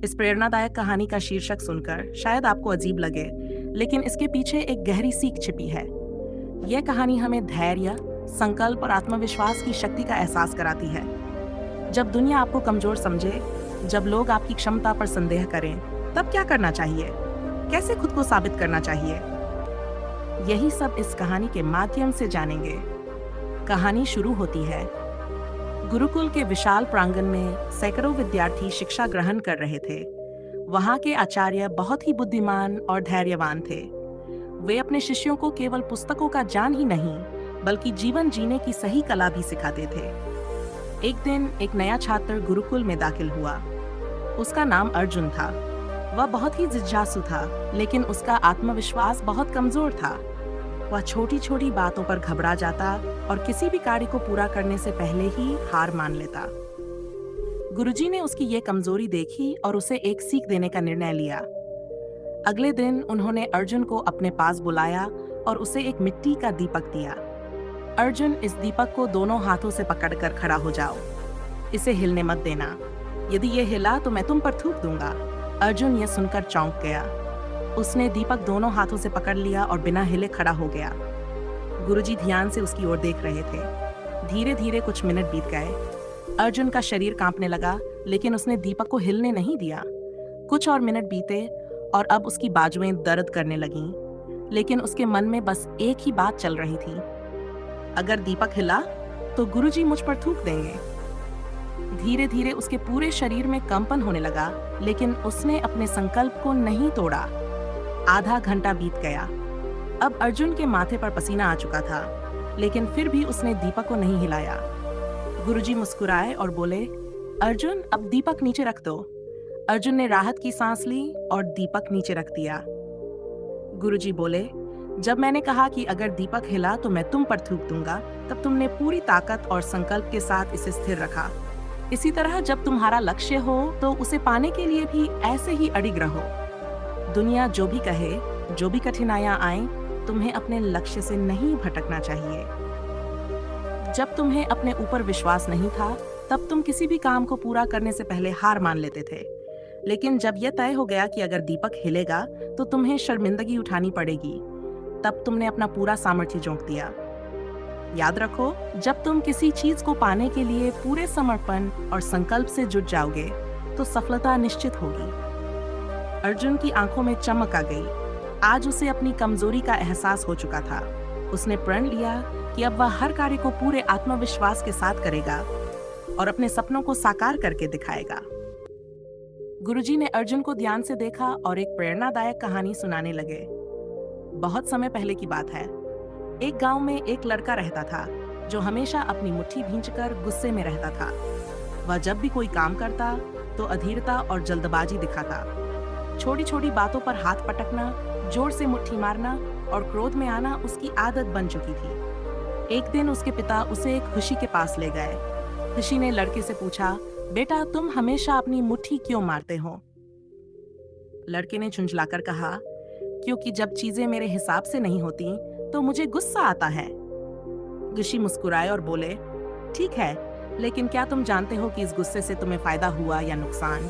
इस प्रेरणादायक कहानी का शीर्षक सुनकर शायद आपको अजीब लगे, लेकिन इसके पीछे एक गहरी सीख छिपी है। यह कहानी हमें धैर्य, संकल्प और आत्मविश्वास की शक्ति का एहसास कराती है। जब दुनिया आपको कमजोर समझे, जब लोग आपकी क्षमता पर संदेह करें, तब क्या करना चाहिए? कैसे खुद को साबित करना चाहिए? यही सब इस कहानी के माध्यम से जानेंगे। कहानी शुरू होती है। गुरुकुल के विशाल प्रांगण में सैकड़ों विद्यार्थी शिक्षा ग्रहण कर रहे थे। वहां के आचार्य बहुत ही बुद्धिमान और धैर्यवान थे। वे अपने शिष्यों को केवल पुस्तकों का ज्ञान ही नहीं, बल्कि जीवन जीने की सही कला भी सिखाते थे। एक दिन एक नया छात्र गुरुकुल में दाखिल हुआ। उसका नाम अर्जुन था। वह बहुत ही जिज्ञासु था, लेकिन उसका आत्मविश्वास बहुत कमजोर था। वह छोटी छोटी बातों पर घबरा जाता और किसी भी कार्य को पूरा करने से पहले ही हार मान लेता। गुरुजी ने उसकी ये कमजोरी देखी और उसे एक सीख देने का निर्णय लिया। अगले दिन उन्होंने अर्जुन को अपने पास बुलाया और उसे एक मिट्टी का दीपक दिया। अर्जुन, इस दीपक को दोनों हाथों से पकड़कर खड़ा हो जाओ। इसे हिलने मत देना। यदि ये हिला तो मैं तुम पर थूक दूंगा। अर्जुन ये सुनकर चौंक गया। उसने दीपक दोनों हाथों से पकड़ लिया और बिना हिले खड़ा हो गया। गुरुजी ध्यान से उसकी ओर देख रहे थे। धीरे धीरे कुछ मिनट बीत गए। अर्जुन का शरीर कांपने लगा, लेकिन उसने दीपक को हिलने नहीं दिया। कुछ और मिनट बीते और अब उसकी बाजुएं दर्द करने लगीं, लेकिन उसके मन में बस एक ही बात चल रही थी, अगर दीपक हिला तो गुरुजी मुझ पर थूक देंगे। धीरे धीरे उसके पूरे शरीर में कंपन होने लगा, लेकिन उसने अपने संकल्प को नहीं तोड़ा। आधा घंटा बीत गया। अब अर्जुन के माथे पर पसीना आ चुका था, लेकिन फिर भी उसने दीपक को नहीं हिलाया। गुरुजी मुस्कुराए और बोले, अर्जुन, अब दीपक नीचे रख दो। अर्जुन ने राहत की सांस ली और दीपक नीचे रख दिया। गुरुजी बोले, जब मैंने कहा कि अगर दीपक हिला तो मैं तुम पर थूक दूंगा, तब तुमने पूरी ताकत और संकल्प के साथ इसे स्थिर रखा। इसी तरह जब तुम्हारा लक्ष्य हो तो उसे पाने के लिए भी ऐसे ही अडिग रहो। दुनिया जो भी कहे, जो भी कठिनाइयां आएं, तुम्हें अपने लक्ष्य से नहीं भटकना चाहिए। जब तुम्हें अपने ऊपर विश्वास नहीं था, तब तुम किसी भी काम को पूरा करने से पहले हार मान लेते थे। लेकिन जब यह तय हो गया कि अगर दीपक हिलेगा तो तुम्हें शर्मिंदगी उठानी पड़ेगी, तब तुमने अपना पूरा सामर्थ्य झोंक दिया। याद रखो, जब तुम किसी चीज को पाने के लिए पूरे समर्पण और संकल्प से जुट जाओगे, तो सफलता निश्चित होगी। अर्जुन की आंखों में चमक आ गई। आज उसे अपनी कमजोरी का एहसास हो चुका था। उसने प्रण लिया कि अब वह हर कार्य को पूरे आत्मविश्वास के साथ करेगा और अपने सपनों को साकार करके दिखाएगा। गुरुजी ने अर्जुन को ध्यान से देखा और एक प्रेरणादायक कहानी सुनाने लगे। बहुत समय पहले की बात है। एक गांव में एक लड़का रहता था जो हमेशा अपनी मुट्ठी भींचकर गुस्से में रहता था। वह जब भी कोई काम करता तो अधीरता और जल्दबाजी दिखाता। छोटी छोटी बातों पर हाथ पटकना, जोर से मुट्ठी मारना और क्रोध में आना उसकी आदत बन चुकी थी। एक दिन उसके पिता उसे एक ऋषि के पास ले गए। ऋषि ने लड़के से पूछा, बेटा, तुम हमेशा अपनी मुट्ठी क्यों मारते हो? लड़के ने झुंझलाकर कहा, क्योंकि जब चीजें मेरे हिसाब से नहीं होती तो मुझे गुस्सा आता है। ऋषि मुस्कुराए और बोले, ठीक है, लेकिन क्या तुम जानते हो कि इस गुस्से से तुम्हें फायदा हुआ या नुकसान?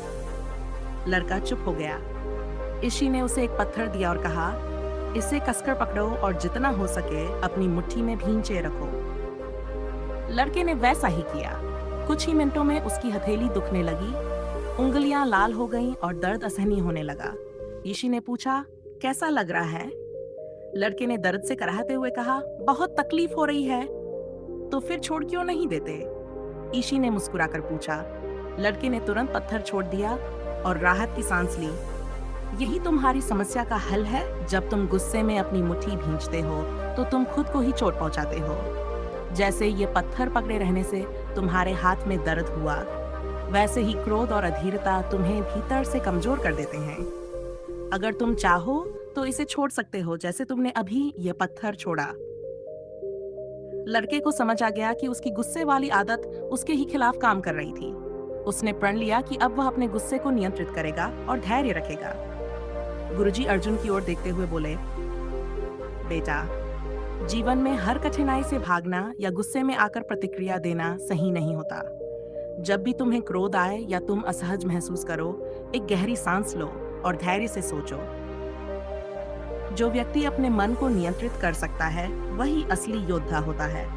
लड़का चुप हो गया। ऋषि ने उसे एक पत्थर दिया और कहा, इसे कसकर पकड़ो और जितना हो सके अपनी मुट्ठी में भींचे रखो। लड़के ने वैसा ही किया। कुछ ही मिनटों में उसकी हथेली दुखने लगी, उंगलियां लाल हो गईं और दर्द असहनीय होने लगा। ऋषि ने पूछा, कैसा लग रहा है? लड़के ने दर्द से कराहते हुए कहा, बहुत तकलीफ हो रही है। तो फिर छोड़ क्यों नहीं देते? ऋषि ने मुस्कुराकर पूछा। लड़के ने तुरंत पत्थर छोड़ दिया और राहत की सांस ली। यही तुम्हारी समस्या का हल है। जब तुम गुस्से में अपनी मुट्ठी भींचते हो तो तुम खुद को ही चोट पहुंचाते हो। जैसे ये पत्थर पकड़े रहने से तुम्हारे हाथ में दर्द हुआ, वैसे ही क्रोध और अधीरता तुम्हें भीतर से कमजोर कर देते हैं। अगर तुम चाहो तो इसे छोड़ सकते हो, जैसे तुमने अभी ये पत्थर छोड़ा। लड़के को समझ आ गया कि उसकी गुस्से वाली आदत उसके ही खिलाफ काम कर रही थी। उसने प्रण लिया कि अब वह अपने गुस्से को नियंत्रित करेगा और धैर्य रखेगा। गुरुजी अर्जुन की ओर देखते हुए बोले, बेटा, जीवन में हर कठिनाई से भागना या गुस्से में आकर प्रतिक्रिया देना सही नहीं होता। जब भी तुम्हें क्रोध आए या तुम असहज महसूस करो, एक गहरी सांस लो और धैर्य से सोचो। जो व्यक्ति अपने मन को नियंत्रित कर सकता है, वही असली योद्धा होता है।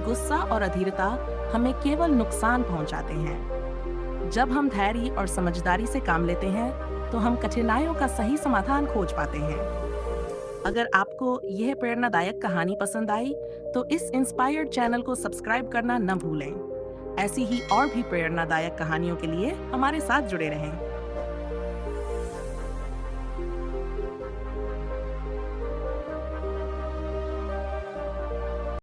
गुस्सा और अधीरता हमें केवल नुकसान पहुंचाते हैं। जब हम धैर्य और समझदारी से काम लेते हैं, तो हम कठिनाइयों का सही समाधान खोज पाते हैं। अगर आपको यह प्रेरणादायक कहानी पसंद आई, तो इस इंस्पायर्ड चैनल को सब्सक्राइब करना न भूलें। ऐसी ही और भी प्रेरणादायक कहानियों के लिए हमारे साथ जुड़े रहें।